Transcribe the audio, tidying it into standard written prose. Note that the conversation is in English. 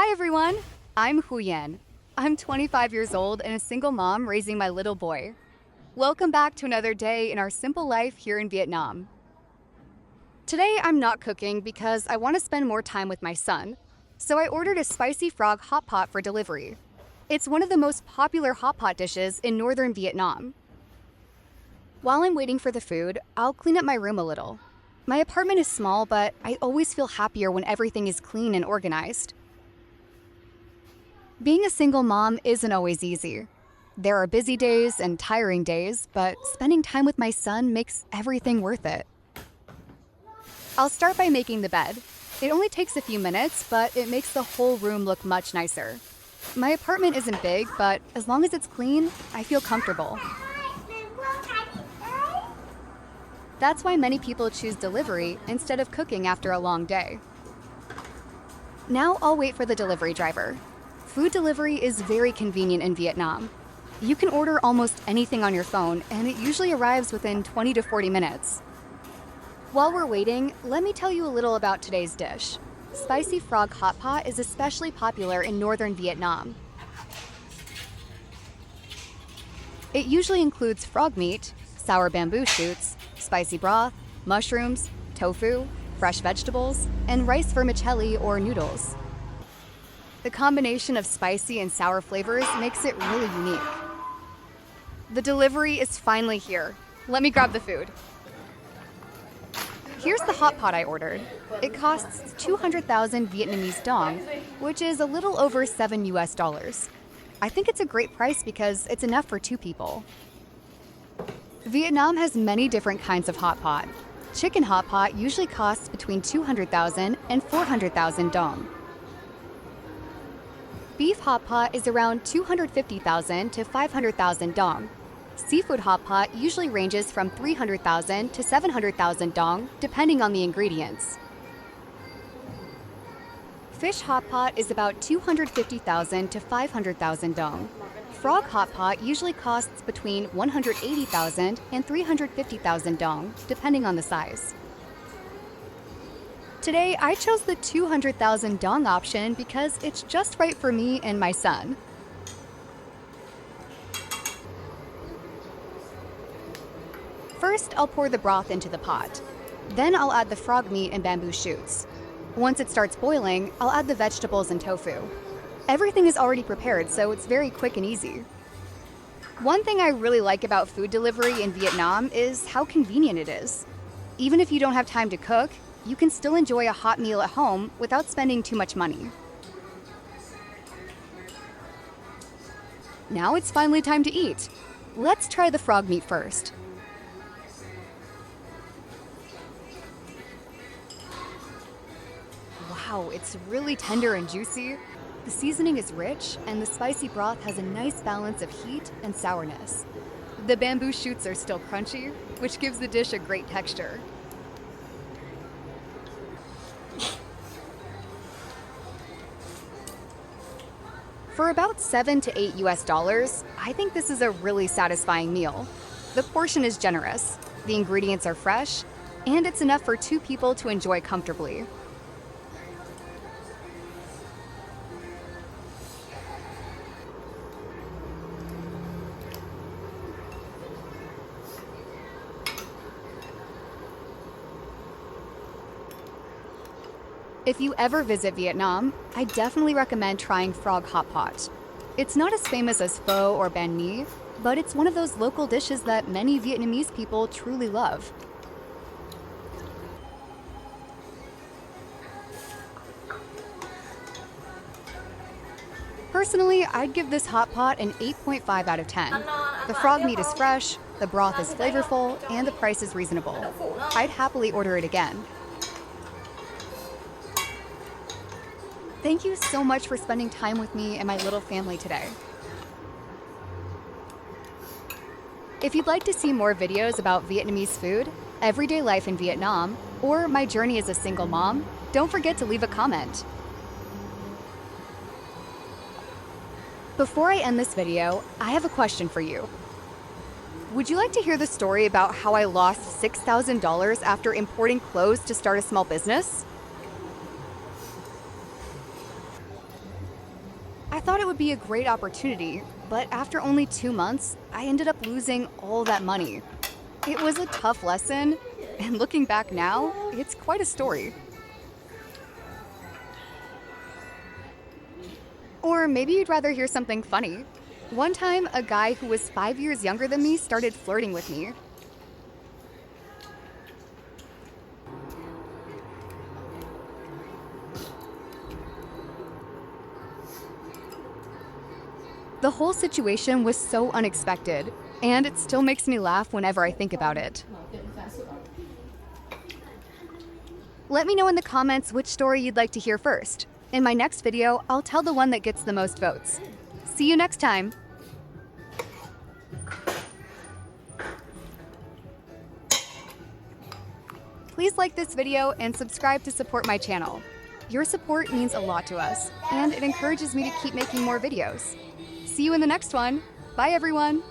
Hi everyone, I'm Huyen. I'm 25 years old and a single mom raising my little boy. Welcome back to another day in our simple life here in Vietnam. Today I'm not cooking because I want to spend more time with my son, so I ordered a spicy frog hot pot for delivery. It's one of the most popular hot pot dishes in northern Vietnam. While I'm waiting for the food, I'll clean up my room a little. My apartment is small, but I always feel happier when everything is clean and organized. Being a single mom isn't always easy. There are busy days and tiring days, but spending time with my son makes everything worth it. I'll start by making the bed. It only takes a few minutes, but it makes the whole room look much nicer. My apartment isn't big, but as long as it's clean, I feel comfortable. That's why many people choose delivery instead of cooking after a long day. Now I'll wait for the delivery driver. Food delivery is very convenient in Vietnam. You can order almost anything on your phone, and it usually arrives within 20 to 40 minutes. While we're waiting, let me tell you a little about today's dish. Spicy frog hot pot is especially popular in northern Vietnam. It usually includes frog meat, sour bamboo shoots, spicy broth, mushrooms, tofu, fresh vegetables, and rice vermicelli or noodles. The combination of spicy and sour flavors makes it really unique. The delivery is finally here. Let me grab the food. Here's the hot pot I ordered. It costs 200,000 Vietnamese dong, which is a little over $7. I think it's a great price because it's enough for 2 people. Vietnam has many different kinds of hot pot. Chicken hot pot usually costs between 200,000 and 400,000 dong. Beef hot pot is around 250,000 to 500,000 dong. Seafood hot pot usually ranges from 300,000 to 700,000 dong, depending on the ingredients. Fish hot pot is about 250,000 to 500,000 dong. Frog hot pot usually costs between 180,000 and 350,000 dong, depending on the size. Today, I chose the 200,000 dong option because it's just right for me and my son. First, I'll pour the broth into the pot. Then I'll add the frog meat and bamboo shoots. Once it starts boiling, I'll add the vegetables and tofu. Everything is already prepared, so it's very quick and easy. One thing I really like about food delivery in Vietnam is how convenient it is. Even if you don't have time to cook, you can still enjoy a hot meal at home without spending too much money. Now it's finally time to eat. Let's try the frog meat first. Wow, it's really tender and juicy. The seasoning is rich, and the spicy broth has a nice balance of heat and sourness. The bamboo shoots are still crunchy, which gives the dish a great texture. For about $7 to $8, I think this is a really satisfying meal. The portion is generous, the ingredients are fresh, and it's enough for 2 people to enjoy comfortably. If you ever visit Vietnam, I definitely recommend trying frog hot pot. It's not as famous as pho or banh mi, but it's one of those local dishes that many Vietnamese people truly love. Personally, I'd give this hot pot an 8.5 out of 10. The frog meat is fresh, the broth is flavorful, and the price is reasonable. I'd happily order it again. Thank you so much for spending time with me and my little family today. If you'd like to see more videos about Vietnamese food, everyday life in Vietnam, or my journey as a single mom, don't forget to leave a comment. Before I end this video, I have a question for you. Would you like to hear the story about how I lost $6,000 after importing clothes to start a small business? I thought it would be a great opportunity, but after only 2 months, I ended up losing all that money. It was a tough lesson, and looking back now, it's quite a story. Or maybe you'd rather hear something funny. One time, a guy who was 5 years younger than me started flirting with me. The whole situation was so unexpected, and it still makes me laugh whenever I think about it. Let me know in the comments which story you'd like to hear first. In my next video, I'll tell the one that gets the most votes. See you next time! Please like this video and subscribe to support my channel. Your support means a lot to us, and it encourages me to keep making more videos. See you in the next one. Bye, everyone.